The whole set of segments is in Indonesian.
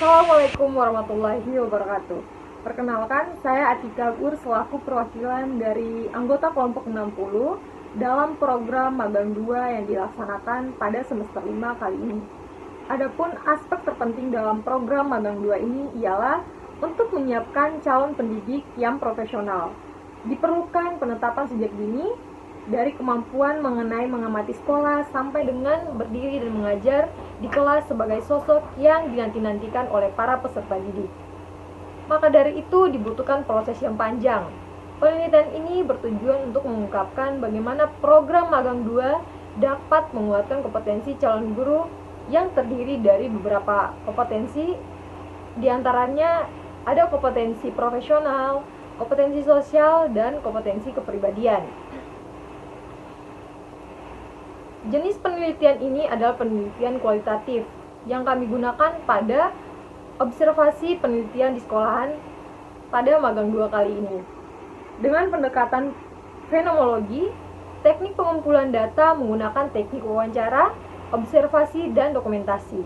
Assalamualaikum warahmatullahi wabarakatuh. Perkenalkan, saya Atika Gur selaku perwakilan dari anggota kelompok 60 dalam program magang 2 yang dilaksanakan pada semester 5 kali ini. Adapun aspek terpenting dalam program magang 2 ini ialah untuk menyiapkan calon pendidik yang profesional. Diperlukan penetapan sejak dini dari kemampuan mengamati sekolah sampai dengan berdiri dan mengajar di kelas sebagai sosok yang dinanti-nantikan oleh para peserta didik. Maka dari itu dibutuhkan proses yang panjang. Penelitian ini bertujuan untuk mengungkapkan bagaimana program magang 2 dapat menguatkan kompetensi calon guru yang terdiri dari beberapa kompetensi, diantaranya ada kompetensi profesional, kompetensi sosial, dan kompetensi kepribadian. Jenis penelitian ini adalah penelitian kualitatif yang kami gunakan pada observasi penelitian di sekolahan pada magang 2 kali ini. Dengan pendekatan fenomenologi, teknik pengumpulan data menggunakan teknik wawancara, observasi, dan dokumentasi.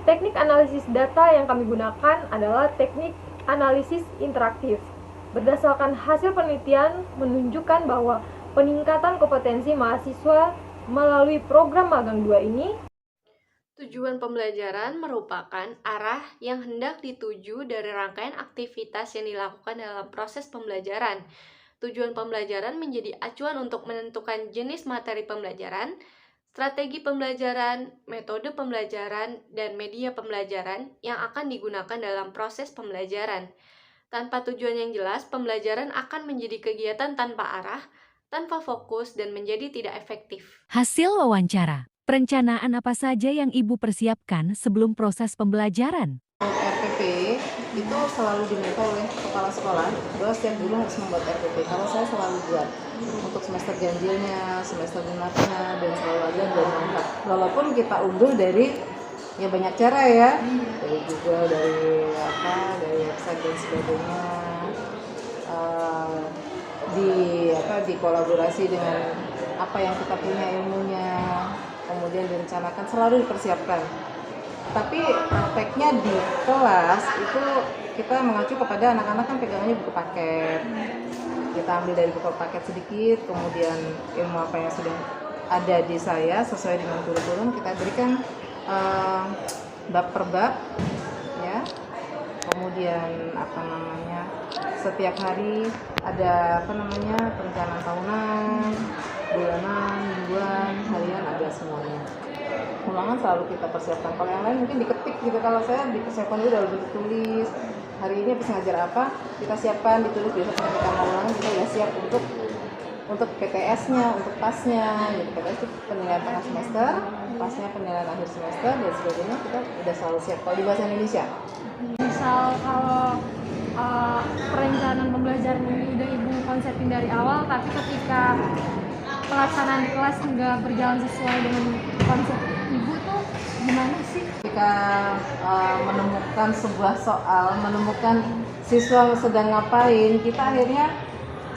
Teknik analisis data yang kami gunakan adalah teknik analisis interaktif. Berdasarkan hasil penelitian menunjukkan bahwa peningkatan kompetensi mahasiswa melalui program magang 2 ini, tujuan pembelajaran merupakan arah yang hendak dituju dari rangkaian aktivitas yang dilakukan dalam proses pembelajaran. Tujuan pembelajaran menjadi acuan untuk menentukan jenis materi pembelajaran, strategi pembelajaran, metode pembelajaran, dan media pembelajaran yang akan digunakan dalam proses pembelajaran. Tanpa tujuan yang jelas, pembelajaran akan menjadi kegiatan tanpa arah, tanpa fokus, dan menjadi tidak efektif. Hasil wawancara, perencanaan apa saja yang Ibu persiapkan sebelum proses pembelajaran? RPP itu selalu diminta oleh kepala sekolah bahwa setiap guru harus membuat RPP. Kalau saya selalu buat untuk semester ganjilnya, semester genapnya, dan selalu ada dan lengkap. Walaupun kita unduh dari banyak cara ya, dari Google, dari website dan sebagainya. Di kolaborasi dengan apa yang kita punya ilmunya, kemudian direncanakan, selalu dipersiapkan. Tapi prakteknya di kelas itu kita mengacu kepada anak-anak kan pegangannya buku paket. Kita ambil dari buku paket sedikit, kemudian ilmu apa yang sudah ada di saya sesuai dengan kurikulum kita berikan bab per bab, ya. Kemudian setiap hari ada perencanaan tahunan, bulanan, mingguan, harian, ada semuanya. Ulangan selalu kita persiapkan. Kalau yang lain mungkin diketik gitu. Kalau saya dipersiapkan dulu dalam bentuk tulis. Hari ini habis ngajar apa, kita siapkan ditulis. Besok kalau kita mau ulangan kita udah siap untuk PTS-nya, untuk pasnya. Jadi PTS itu penilaian tengah semester, pasnya penilaian akhir semester dan sebagainya, kita udah selalu siap. Kalau di bahasa Indonesia. Misal kalau perencanaan pembelajaran ini udah Ibu konsepin dari awal, tapi ketika pelaksanaan kelas nggak berjalan sesuai dengan konsep Ibu tuh gimana sih? Ketika menemukan sebuah soal, menemukan siswa sedang ngapain, kita akhirnya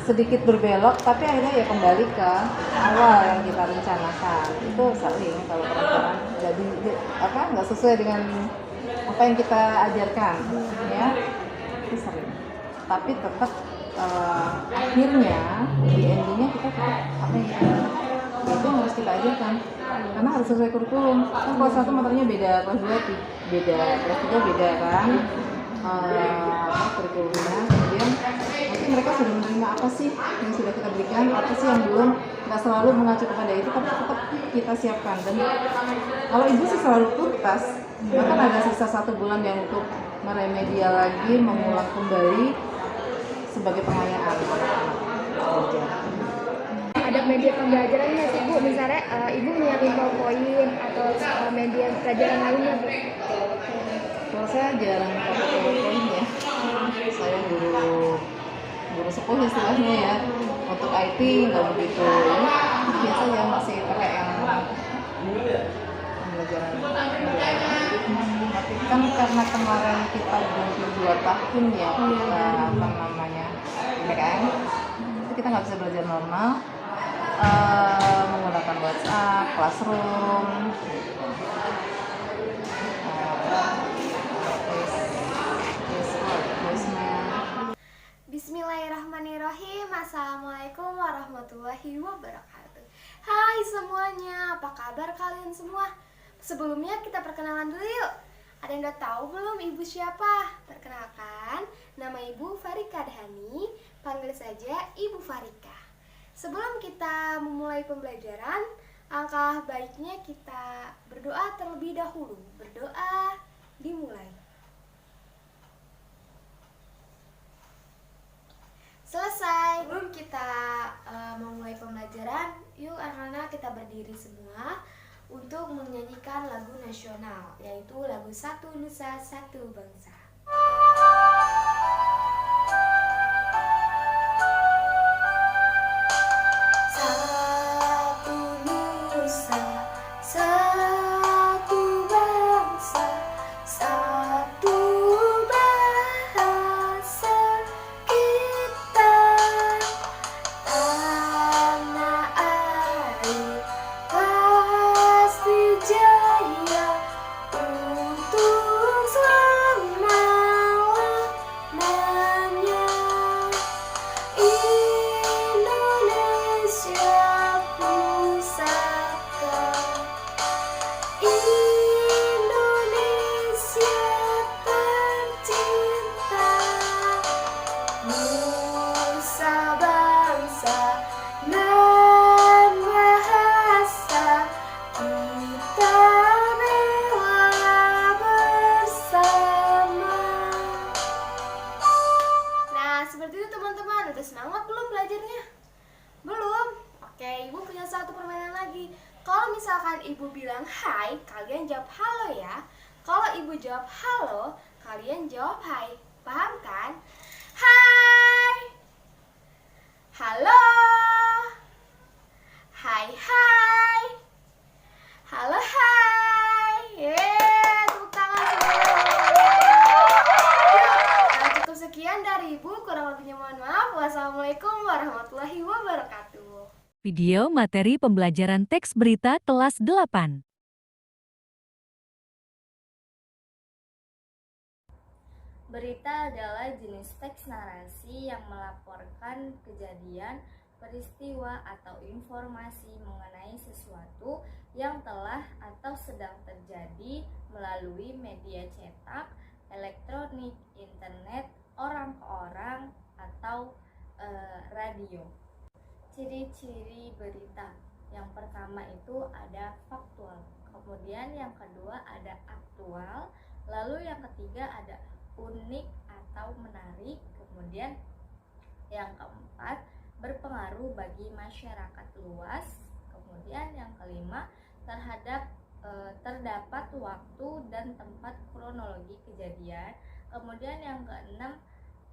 sedikit berbelok, tapi akhirnya ya kembali ke awal yang kita rencanakan. Itu sering kalau perencanaan nggak sesuai dengan apa yang kita ajarkan, ya itu sering. Tapi tetap akhirnya di endingnya kita tetap apa yang kita itu harus kita ajarkan karena harus sesuai kurikulum. Kan kelas 1 materinya beda, kelas 2 beda, kelas 3 beda kan kurikulumnya. Kemudian nanti mereka sudah menerima apa sih yang sudah kita berikan, apa sih yang belum. Nggak selalu mengacu kepada itu, tapi tetap kita siapkan. Dan kalau Ibu sih selalu tuntas, bahkan ada sisa 1 bulan yang untuk meremedial lagi, mengulang kembali sebagai pengayaan anak-anak. Ada media pembelajaran nggak sih Bu? Misalnya Ibu nyiapin PowerPoint atau media pelajaran lainnya Bu? Kalau saya jarang pakai PowerPoint ya. Saya guru sepuh istilahnya ya. Untuk IT nggak begitu. Biasa ya masih pakai yang pembelajaran. Tapi kan karena kemarin kita genjot 2 tahun ya, PKN, itu kita nggak bisa belajar normal. Menggunakan WhatsApp, Classroom, warahmatullahi wabarakatuh. Hai semuanya, apa kabar kalian semua? Sebelumnya kita perkenalan dulu yuk. Ada yang udah tahu belum ibu siapa? Perkenalkan, nama ibu Farika Dhani, panggil saja Ibu Farika. Sebelum kita memulai pembelajaran, alangkah baiknya kita berdoa terlebih dahulu. Berdoa dimulai. Selesai. Sebelum kita memulai pembelajaran, yuk anak-anak kita berdiri semua untuk menyanyikan lagu nasional, yaitu lagu Satu Nusa Satu Bangsa. Satu nusa, satu bangsa, satu bahasa kita, tanah air pasti jaya untuk selama-lamanya. Indonesia pusaka, Indonesia tercinta, nusa bangsa dan bahasa kita bela bersama. Nah, seperti itu teman-teman. Udah semangat belum belajarnya? Belum? Oke, ibu punya satu permainan lagi. Kalau misalkan ibu bilang hai, kalian jawab halo ya. Kalau ibu jawab halo, kalian jawab hai. Paham kan? Hai. Halo. Hai hai. Halo hai. Tepuk tangan semua. Nah, cukup sekian dari ibu, kurang lebihnya mohon maaf. Wassalamualaikum warahmatullahi wabarakatuh. Video materi pembelajaran teks berita kelas 8. Berita adalah jenis teks narasi yang melaporkan kejadian, peristiwa, atau informasi mengenai sesuatu yang telah atau sedang terjadi melalui media cetak, elektronik, internet, orang ke orang, atau radio. Ciri-ciri berita. Yang pertama itu ada faktual, kemudian yang kedua ada aktual, lalu yang ketiga ada unik atau menarik, kemudian yang keempat berpengaruh bagi masyarakat luas, kemudian yang kelima terdapat waktu dan tempat kronologi kejadian, kemudian yang keenam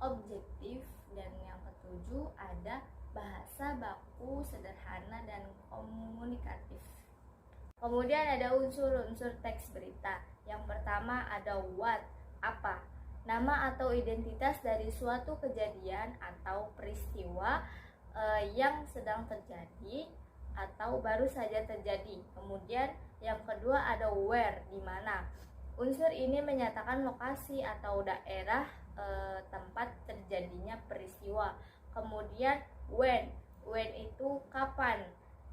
objektif, dan yang ketujuh ada bahasa baku sederhana dan komunikatif. Kemudian ada unsur-unsur teks berita. Yang pertama ada what, apa, nama atau identitas dari suatu kejadian atau peristiwa yang sedang terjadi atau baru saja terjadi. Kemudian yang kedua ada where, di mana. Unsur ini menyatakan lokasi atau daerah tempat terjadinya peristiwa. Kemudian when itu kapan,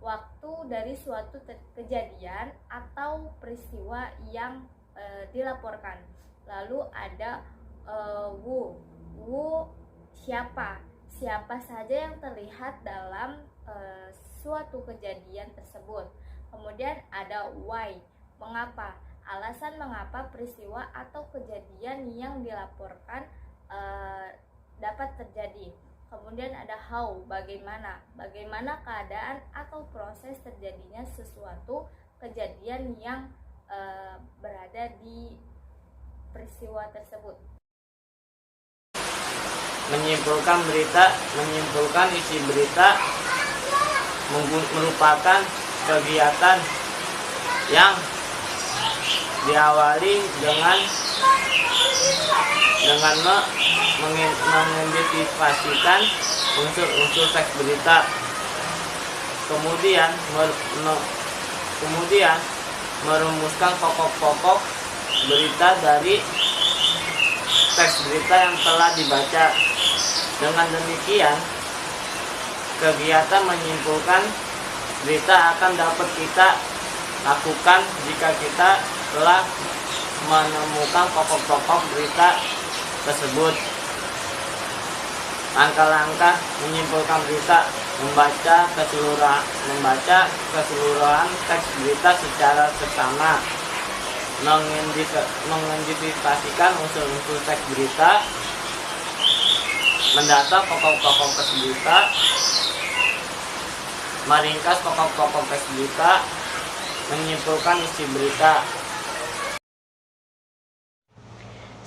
waktu dari suatu kejadian atau peristiwa yang dilaporkan. Lalu ada who siapa saja yang terlihat dalam suatu kejadian tersebut. Kemudian ada why, mengapa, alasan mengapa peristiwa atau kejadian yang dilaporkan dapat terjadi. Kemudian ada how, bagaimana keadaan atau proses terjadinya sesuatu kejadian yang berada di peristiwa tersebut. Menyimpulkan berita, menyimpulkan isi berita merupakan kegiatan yang diawali dengan mengidentifikasikan unsur-unsur teks berita, kemudian merumuskan pokok-pokok berita dari teks berita yang telah dibaca. Dengan demikian, Kegiatan menyimpulkan berita akan dapat kita lakukan jika kita telah menemukan pokok-pokok berita tersebut. Langkah-langkah menyimpulkan berita: membaca keseluruhan teks berita secara seksama, mengidentifikasikan unsur-unsur teks berita, mendata pokok-pokok teks berita, meringkas pokok-pokok teks berita, menyimpulkan isi berita.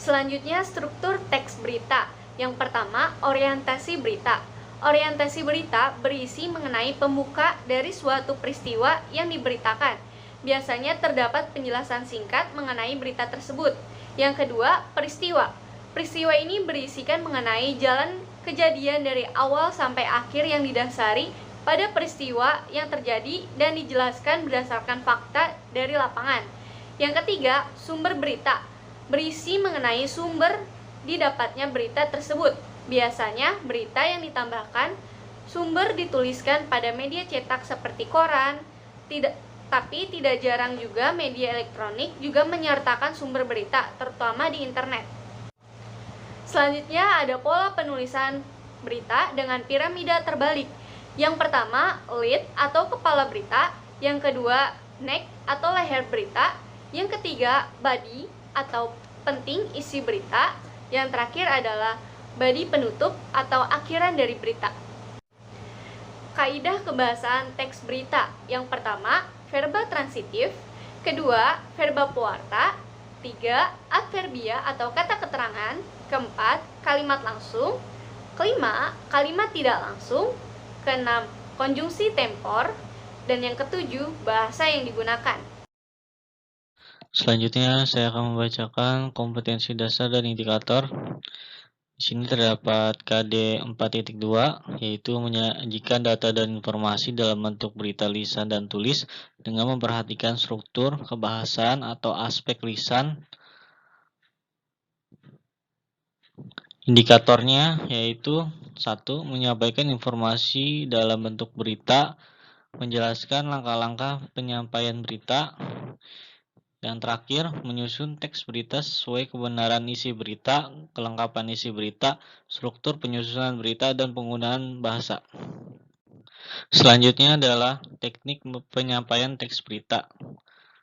Selanjutnya, struktur teks berita. Yang pertama, orientasi berita. Orientasi berita berisi mengenai pembuka dari suatu peristiwa yang diberitakan. Biasanya terdapat penjelasan singkat mengenai berita tersebut. Yang kedua, peristiwa. Peristiwa ini berisikan mengenai jalan kejadian dari awal sampai akhir yang didasari pada peristiwa yang terjadi dan dijelaskan berdasarkan fakta dari lapangan. Yang ketiga, sumber berita. Berisi mengenai sumber didapatnya berita tersebut. Biasanya berita yang ditambahkan sumber dituliskan pada media cetak seperti koran, tapi tidak jarang juga media elektronik juga menyertakan sumber berita, terutama di internet. Selanjutnya ada pola penulisan berita dengan piramida terbalik. Yang pertama, lead atau kepala berita. Yang kedua, neck atau leher berita. Yang ketiga, body atau penting isi berita. Yang terakhir adalah body penutup atau akhiran dari berita. Kaidah kebahasaan teks berita. Yang pertama, verba transitif. Kedua, verba puarta. Tiga, adverbia atau kata keterangan. Keempat, kalimat langsung. Kelima, kalimat tidak langsung. Keenam, konjungsi tempor. Dan yang ketujuh, bahasa yang digunakan. Selanjutnya saya akan membacakan kompetensi dasar dan indikator. Di sini terdapat KD 4.2, yaitu menyajikan data dan informasi dalam bentuk berita lisan dan tulis dengan memperhatikan struktur, kebahasaan atau aspek lisan. Indikatornya yaitu 1. Menyampaikan informasi dalam bentuk berita, menjelaskan langkah-langkah penyampaian berita. Yang terakhir, menyusun teks berita sesuai kebenaran isi berita, kelengkapan isi berita, struktur penyusunan berita, dan penggunaan bahasa. Selanjutnya adalah teknik penyampaian teks berita.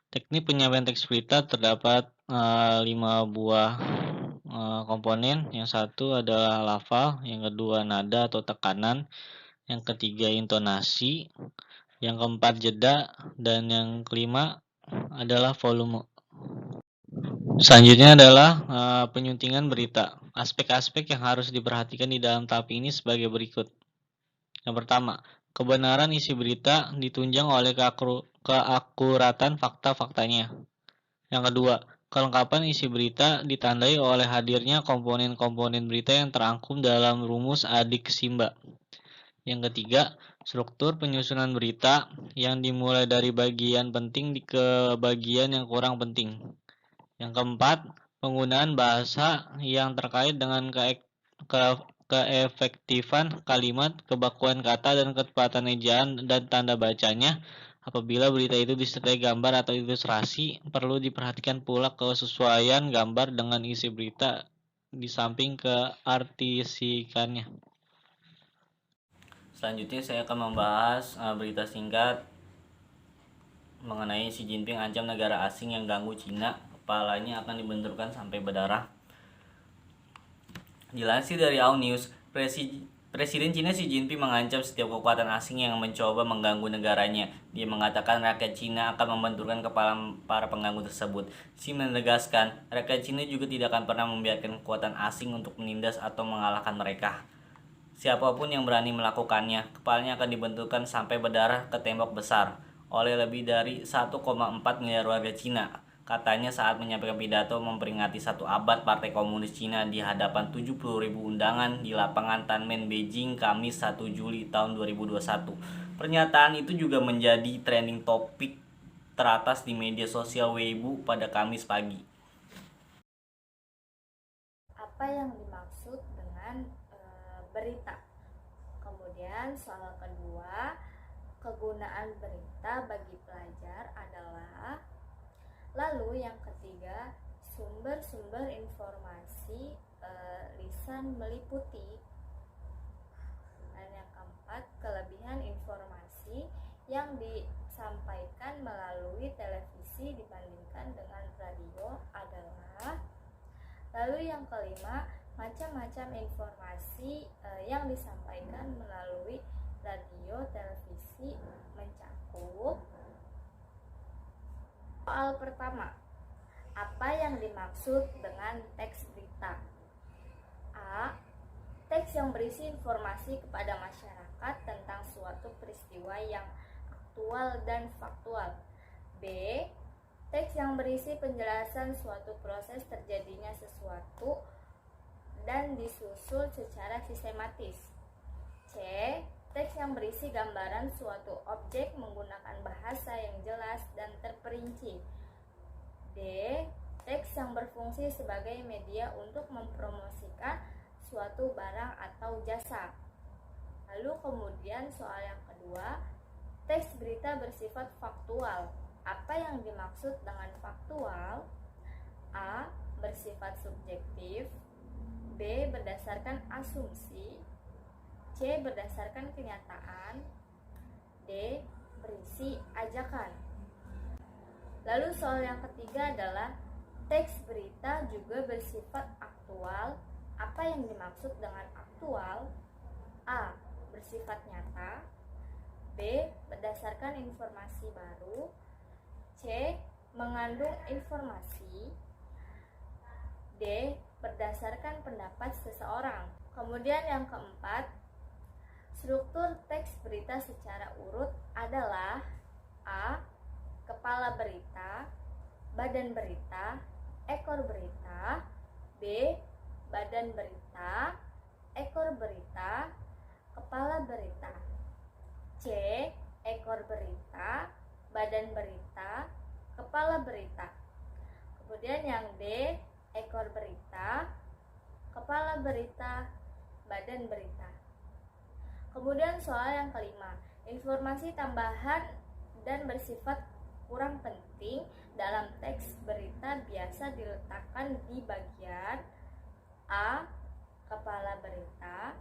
Teknik penyampaian teks berita terdapat 5 buah komponen. Yang satu adalah lafal, yang kedua nada atau tekanan, yang ketiga intonasi, yang keempat jeda, dan yang kelima adalah volume. Selanjutnya adalah penyuntingan berita. Aspek-aspek yang harus diperhatikan di dalam tahap ini sebagai berikut. Yang pertama, kebenaran isi berita ditunjang oleh keakuratan fakta-faktanya. Yang kedua, kelengkapan isi berita ditandai oleh hadirnya komponen-komponen berita yang terangkum dalam rumus adik Simba. Yang ketiga, struktur penyusunan berita yang dimulai dari bagian penting ke bagian yang kurang penting. Yang keempat, penggunaan bahasa yang terkait dengan keefektifan kalimat, kebakuan kata, dan ketepatan ejaan dan tanda bacanya. Apabila berita itu disertai gambar atau ilustrasi, perlu diperhatikan pula kesesuaian gambar dengan isi berita di samping keartisikannya. Selanjutnya saya akan membahas berita singkat mengenai Xi Jinping ancam negara asing yang ganggu Cina, kepalanya akan dibenturkan sampai berdarah. Dilansir dari Ao News, Presiden Cina Xi Jinping mengancam setiap kekuatan asing yang mencoba mengganggu negaranya. Dia mengatakan rakyat Cina akan membenturkan kepala para pengganggu tersebut. Xi menegaskan, rakyat Cina juga tidak akan pernah membiarkan kekuatan asing untuk menindas atau mengalahkan mereka. Siapapun yang berani melakukannya, kepalanya akan dibenturkan sampai berdarah ke tembok besar oleh lebih dari 1,4 miliar warga Cina, katanya saat menyampaikan pidato memperingati 1 abad Partai Komunis Cina di hadapan 70.000 undangan di lapangan Tanmen, Beijing, Kamis 1 Juli tahun 2021. Pernyataan itu juga menjadi trending topik teratas di media sosial Weibo pada Kamis pagi. Apa yang dimaksud dengan berita? Kemudian Kemudian soal kedua, kegunaan berita bagi pelajar adalah. Lalu yang ketiga, sumber-sumber informasi lisan meliputi. Dan yang keempat, kelebihan informasi yang disampaikan melalui televisi dibandingkan dengan radio adalah. Lalu yang kelima, macam-macam informasi yang disampaikan melalui radio, televisi mencakup. Soal pertama, apa yang dimaksud dengan teks berita? A. Teks yang berisi informasi kepada masyarakat tentang suatu peristiwa yang aktual dan faktual. B. Teks yang berisi penjelasan suatu proses terjadinya sesuatu dan disusul secara sistematis. C. Teks yang berisi gambaran suatu objek menggunakan bahasa yang jelas dan terperinci. D. Teks yang berfungsi sebagai media untuk mempromosikan suatu barang atau jasa. Lalu kemudian soal yang kedua, teks berita bersifat faktual. Apa yang dimaksud dengan faktual? A. Bersifat subjektif. B. Berdasarkan asumsi. C. Berdasarkan kenyataan. D. Berisi ajakan. Lalu soal yang ketiga adalah teks berita juga bersifat aktual. Apa yang dimaksud dengan aktual? A. Bersifat nyata. B. Berdasarkan informasi baru. C. Mengandung informasi. D. Berdasarkan pendapat seseorang. Kemudian yang keempat, struktur teks berita secara urut adalah A. Kepala berita, badan berita, ekor berita. B. Badan berita, ekor berita, kepala berita. C. Ekor berita, badan berita, kepala berita. Kemudian yang D. Ekor berita, kepala berita, badan berita. Kemudian soal yang kelima, informasi tambahan dan bersifat kurang penting dalam teks berita biasa diletakkan di bagian A. Kepala berita,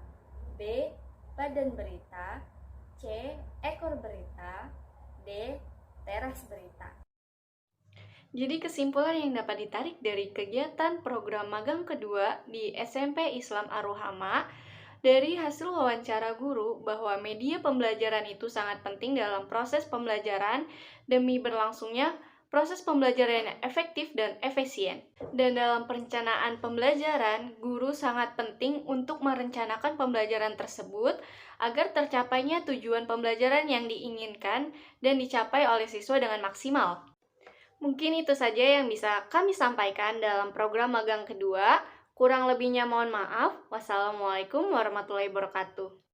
B. Badan berita, C. Ekor berita, D. Teras berita. Jadi kesimpulan yang dapat ditarik dari kegiatan program magang kedua di SMP Islam Ar-Ruhama dari hasil wawancara guru bahwa media pembelajaran itu sangat penting dalam proses pembelajaran demi berlangsungnya proses pembelajaran yang efektif dan efisien. Dan dalam perencanaan pembelajaran, guru sangat penting untuk merencanakan pembelajaran tersebut agar tercapainya tujuan pembelajaran yang diinginkan dan dicapai oleh siswa dengan maksimal. Mungkin itu saja yang bisa kami sampaikan dalam program magang kedua. Kurang lebihnya mohon maaf. Wassalamualaikum warahmatullahi wabarakatuh.